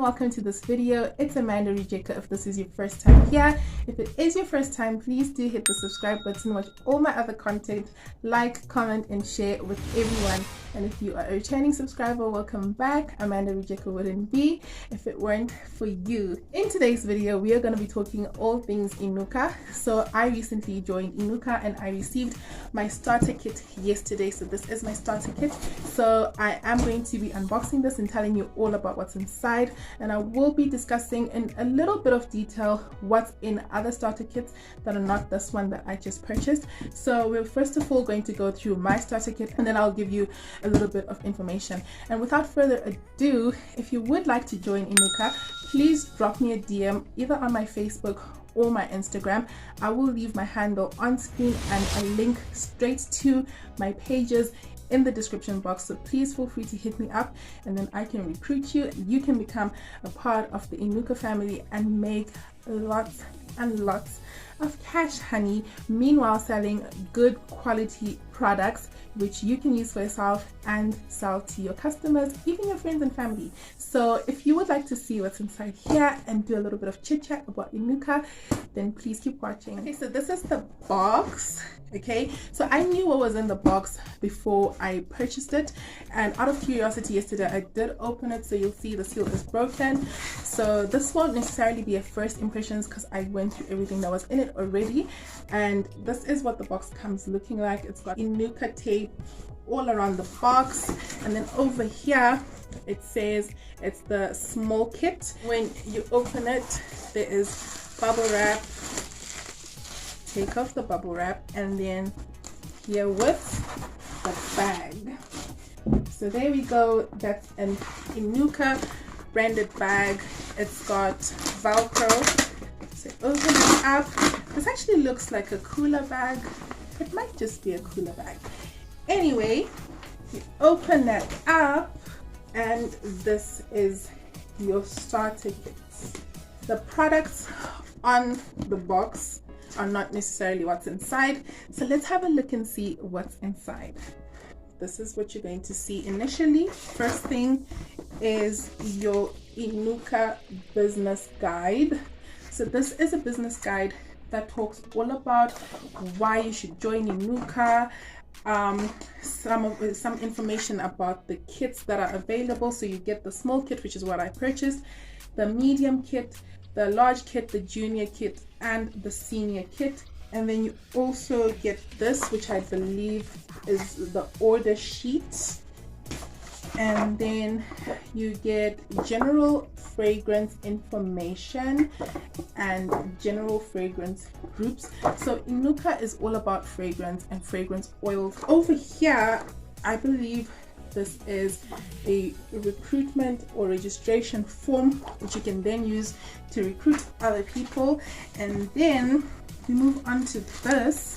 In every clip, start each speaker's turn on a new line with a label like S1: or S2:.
S1: Welcome to this video. It's AmandaRujeko if this is your first time here. If it is your first time, please do hit the subscribe button, watch all my other content, like, comment and share with everyone. And if you are a returning subscriber, welcome back. AmandaRujeko wouldn't be if it weren't for you. In today's video, we are going to be talking all things INUKA. So I recently joined INUKA and I received my starter kit yesterday. So this is my starter kit. So I am going to be unboxing this and telling you all about what's inside. And I will be discussing in a little bit of detail what's in other starter kits that are not this one that I just purchased. So we're first of all going to go through my starter kit and then I'll give you a little bit of information. And without further ado, if you would like to join INUKA, please drop me a DM either on my Facebook or my Instagram. I will leave my handle on screen and a link straight to my pages in the description box, so please feel free to hit me up and then I can recruit you. You can become a part of the INUKA family and make lots and lots of cash, honey, meanwhile selling good quality products which you can use for yourself and sell to your customers, even your friends and family. So if you would like to see what's inside here and do a little bit of chit chat about INUKA, then please keep watching. Okay, so this is the box. Okay, so I knew what was in the box before I purchased it, and out of curiosity yesterday I did open it, so you'll see the seal is broken. So this won't necessarily be a first impressions because I went through everything that was in it already, and this is what the box comes looking like. It's got INUKA tape all around the box, and then over here it says it's the small kit. When you open it, there is bubble wrap. Take off the bubble wrap, and then here with the bag. So there we go. That's an INUKA branded bag. It's got Velcro. So open it up. This actually looks like a cooler bag. It might just be a cooler bag. Anyway, you open that up and this is your starter kit. The products on the box are not necessarily what's inside, so let's have a look and see what's inside. This is what you're going to see initially. First thing is your INUKA business guide. So this is a business guide that talks all about why you should join INUKA, some information about the kits that are available. So you get the small kit, which is what I purchased, the medium kit, the large kit, the junior kit, and the senior kit. And then you also get this, which I believe is the order sheet. And then you get general fragrance information and general fragrance groups. So INUKA is all about fragrance and fragrance oils. Over here, I believe this is a recruitment or registration form which you can then use to recruit other people. And then we move on to this,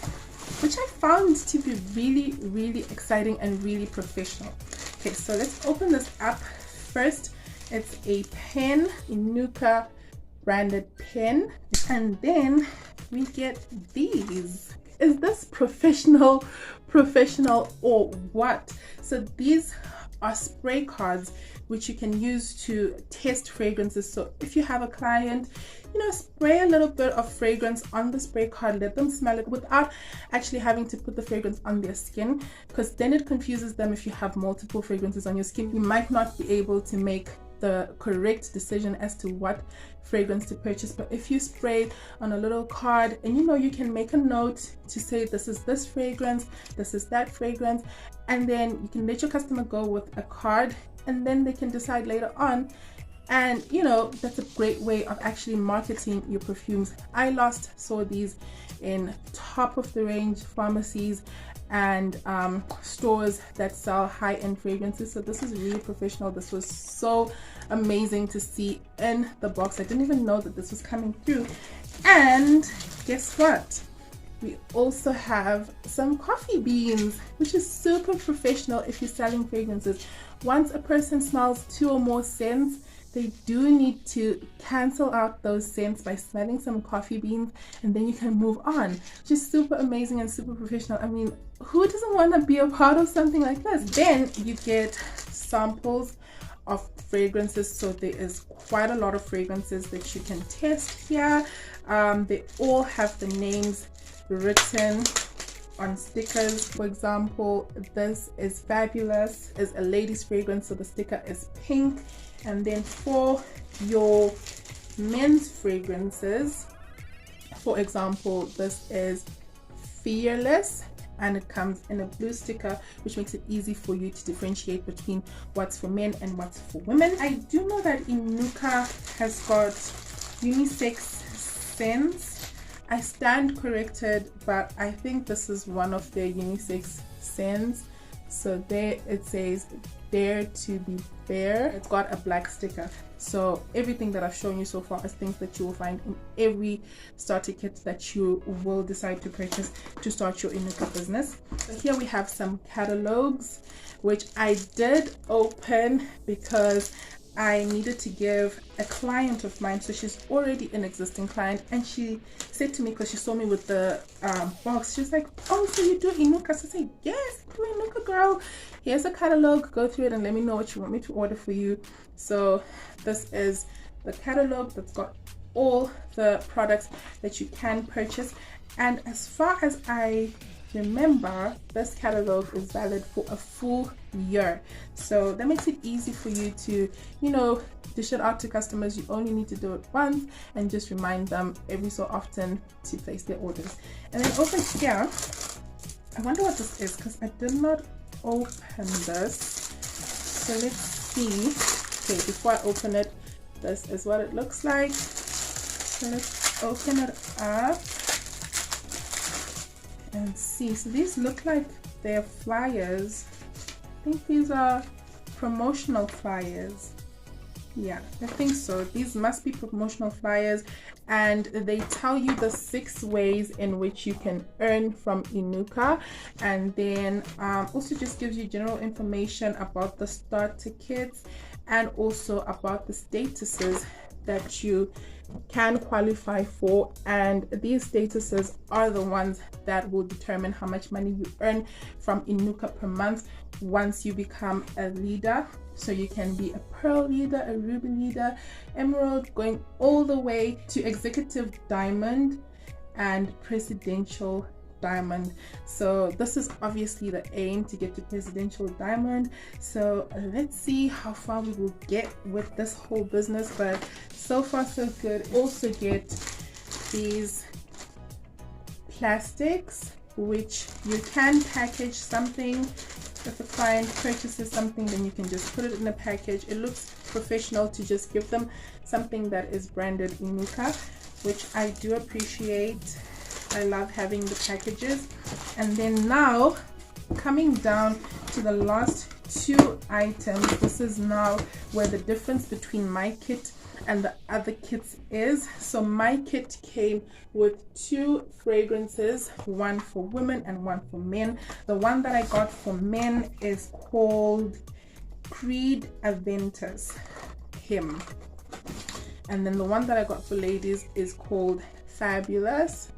S1: which I found to be really, really exciting and really professional. Okay, so let's open this up. First, it's a pen, INUKA branded pen, and then we get these. Is this professional or what? So these are spray cards which you can use to test fragrances. So if you have a client, spray a little bit of fragrance on the spray card, let them smell it without actually having to put the fragrance on their skin, because then it confuses them. If you have multiple fragrances on your skin, you might not be able to make the correct decision as to what fragrance to purchase. But if you spray on a little card, and you can make a note to say this is this fragrance, this is that fragrance, and then you can let your customer go with a card, and then they can decide later on. And that's a great way of actually marketing your perfumes. I last saw these in top of the range pharmacies and stores that sell high-end fragrances. So this is really professional. This was so amazing to see in the box. I didn't even know that this was coming through. And guess what? We also have some coffee beans, which is super professional if you're selling fragrances. Once a person smells 2 or more scents, they do need to cancel out those scents by smelling some coffee beans, and then you can move on. Just super amazing and super professional. I mean, who doesn't want to be a part of something like this? Then you get samples of fragrances, so there is quite a lot of fragrances that you can test here. They all have the names written on stickers. For example, this is Fabulous, is a ladies fragrance, so the sticker is pink. And then for your men's fragrances, for example, this is Fearless, and it comes in a blue sticker, which makes it easy for you to differentiate between what's for men and what's for women. I do know that INUKA has got unisex scents. I stand corrected, but I think this is one of their unisex scents. So there it says Dare to be Fair. It's got a black sticker. So everything that I've shown you so far is things that you will find in every starter kit that you will decide to purchase to start your INUKA business. So here we have some catalogs, which I did open because I needed to give a client of mine, so she's already an existing client, and she said to me, because she saw me with the box, she was like, oh, so you do INUKA? So I said, yes, I do INUKA, girl. Here's a catalog, go through it and let me know what you want me to order for you. So this is the catalog that's got all the products that you can purchase, and as far as I remember, this catalog is valid for a full year, so that makes it easy for you to, you know, dish it out to customers. You only need to do it once and just remind them every so often to place their orders. And then over here, I wonder what this is, because I did not open this, so let's see. Okay, before I open it, this is what it looks like. So let's open it up and see. So these look like they're flyers. I think these are promotional flyers. Yeah, I think so. These must be promotional flyers, and they tell you the 6 ways in which you can earn from INUKA, and then also just gives you general information about the starter kits and also about the statuses that you can qualify for, and these statuses are the ones that will determine how much money you earn from INUKA per month once you become a leader. So you can be a pearl leader, a ruby leader, emerald, going all the way to executive diamond and presidential diamond. So this is obviously the aim, to get to presidential diamond. So let's see how far we will get with this whole business, but so far so good. Also get these plastics, which you can package something. If a client purchases something, then you can just put it in a package. It looks professional to just give them something that is branded INUKA, which I do appreciate. I love having the packages. And then now, coming down to the last 2 items, this is now where the difference between my kit and the other kits is. So my kit came with 2 fragrances, one for women and one for men. The one that I got for men is called Creed Aventus Him, and then the one that I got for ladies is called Fabulous.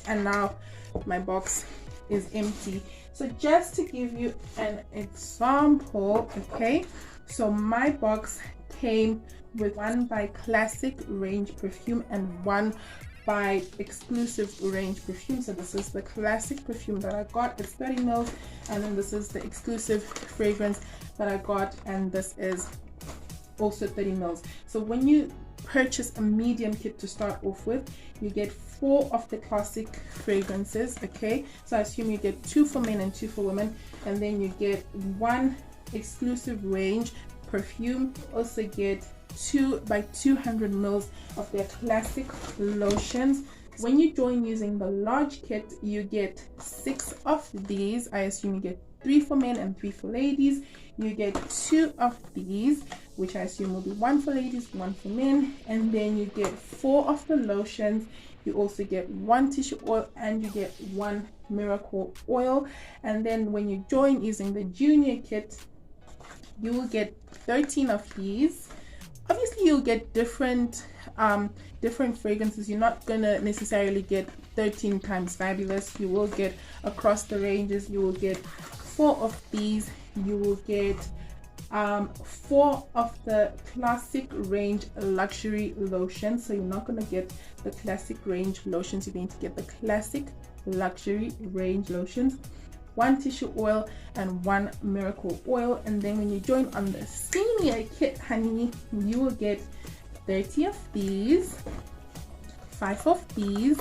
S1: And now my box is empty. So just to give you an example, okay, so my box came with one by Classic Range perfume and one by Exclusive Range perfume. So this is the Classic perfume that I got, it's 30 ml, and then this is the Exclusive fragrance that I got, and this is also 30 ml. So when you purchase a medium kit to start off with, you get 4 of the Classic fragrances, okay? So I assume you get 2 for men and 2 for women, and then you get 1 Exclusive Range perfume. You also get 2 by 200 ml of their Classic lotions. When you join using the large kit, you get 6 of these. I assume you get 3 for men and 3 for ladies. You get 2 of these, which I assume will be 1 for ladies, 1 for men, and then you get 4 of the lotions. You also get 1 tissue oil, and you get 1 miracle oil. And then when you join using the junior kit, you will get 13 of these. Obviously you'll get different fragrances. You're not gonna necessarily get 13 times Fabulous. You will get across the ranges. You will get 4 of these. You will get 4 of the classic range luxury lotions. So you're not going to get the classic range lotions, you're going to get the classic luxury range lotions, 1 tissue oil and 1 miracle oil. And then when you join on the senior kit, honey, you will get 30 of these, 5 of these,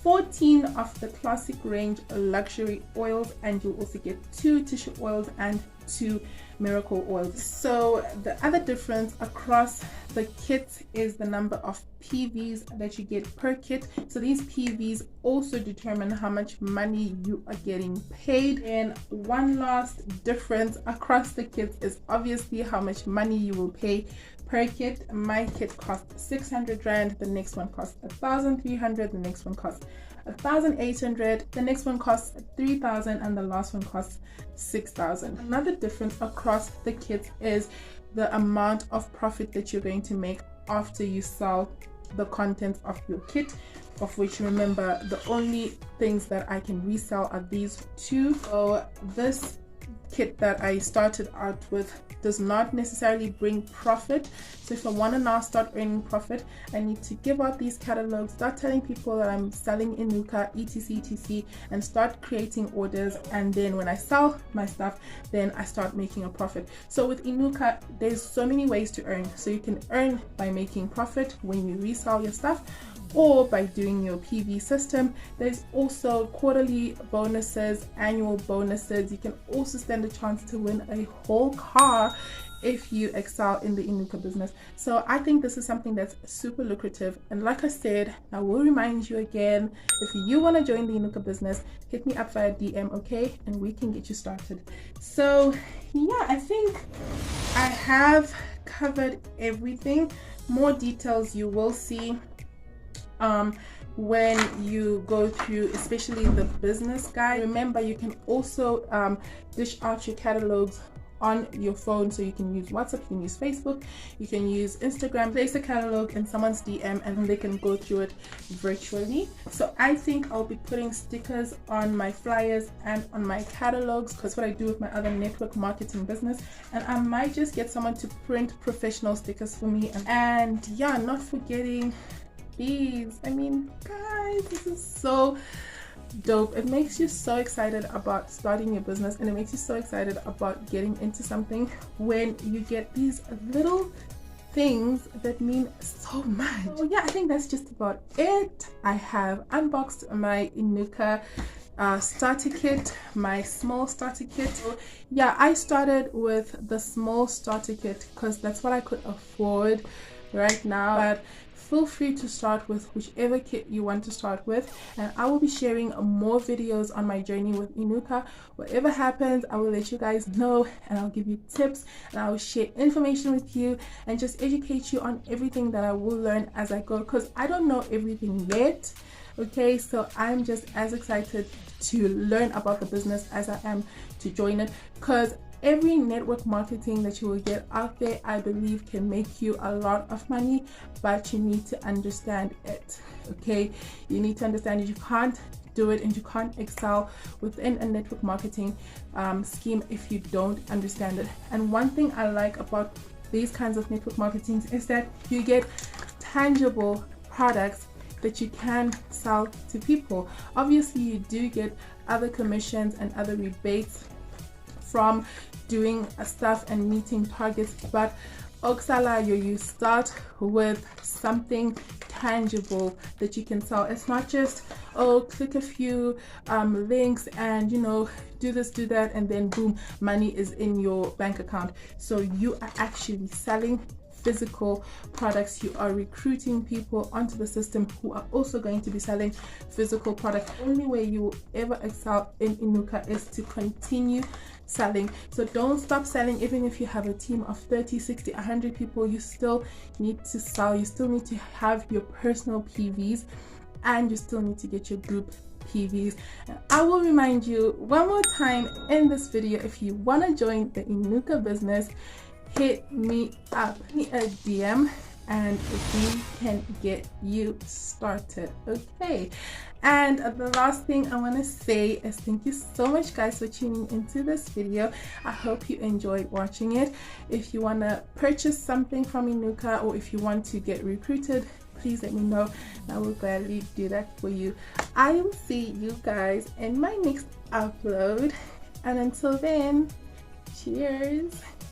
S1: 14 of the classic range luxury oils, and you'll also get 2 tissue oils and 2 miracle oils. So the other difference across the kits is the number of PVs that you get per kit. So these PVs also determine how much money you are getting paid. And one last difference across the kits is obviously how much money you will pay per kit. My kit costs 600 rand, the next one costs 1,300, the next one costs 1,800, the next one costs 3,000, and the last one costs 6,000. Another difference across the kits is the amount of profit that you're going to make after you sell the contents of your kit, of which, remember, the only things that I can resell are these 2. So this kit that I started out with does not necessarily bring profit. So if I want to now start earning profit, I need to give out these catalogs, start telling people that I'm selling INUKA, etc, and start creating orders. And then when I sell my stuff, then I start making a profit. So with INUKA, there's so many ways to earn. So you can earn by making profit when you resell your stuff, or by doing your PV system. There's also quarterly bonuses, annual bonuses. You can also stand a chance to win a whole car if you excel in the INUKA business. So I think this is something that's super lucrative. And like I said, I will remind you again, if you want to join the INUKA business, hit me up via DM, okay? And we can get you started. So yeah, I think I have covered everything. More details you will see when you go through, especially the business guide. Remember, you can also dish out your catalogs on your phone. So you can use WhatsApp, you can use Facebook, you can use Instagram. Place a catalog in someone's DM and they can go through it virtually. So I think I'll be putting stickers on my flyers and on my catalogs, because what I do with my other network marketing business. And I might just get someone to print professional stickers for me. And yeah, not forgetting these. I mean, guys, this is so dope. It makes you so excited about starting your business, and it makes you so excited about getting into something when you get these little things that mean so much. So yeah, I think that's just about it. I have unboxed my INUKA starter kit, my small starter kit. So yeah, I started with the small starter kit because that's what I could afford right now, but feel free to start with whichever kit you want to start with, and I will be sharing more videos on my journey with INUKA. Whatever happens, I will let you guys know, and I'll give you tips, and I will share information with you and just educate you on everything that I will learn as I go, because I don't know everything yet. Okay, so I'm just as excited to learn about the business as I am to join it, because every network marketing that you will get out there, I believe, can make you a lot of money, but you need to understand it. Okay, you need to understand that you can't do it and you can't excel within a network marketing scheme if you don't understand it. And one thing I like about these kinds of network marketing is that you get tangible products that you can sell to people. Obviously, you do get other commissions and other rebates from doing stuff and meeting targets, but Oksala, you start with something tangible that you can sell. It's not just, oh, click a few links and, you know, do this, do that, and then boom, money is in your bank account. So you are actually selling physical products. You are recruiting people onto the system who are also going to be selling physical products. The only way you will ever excel in INUKA is to continue selling. So don't stop selling. Even if you have a team of 30, 60, 100 people, you still need to sell. You still need to have your personal PVs, and you still need to get your group PVs. And I will remind you one more time in this video, if you want to join the INUKA business, hit me up, me a DM, and we can get you started. Okay, and the last thing I want to say is thank you so much guys for tuning into this video. I hope you enjoyed watching it. If you want to purchase something from INUKA, or if you want to get recruited, please let me know and I will gladly do that for you. I will see you guys in my next upload, and until then, cheers.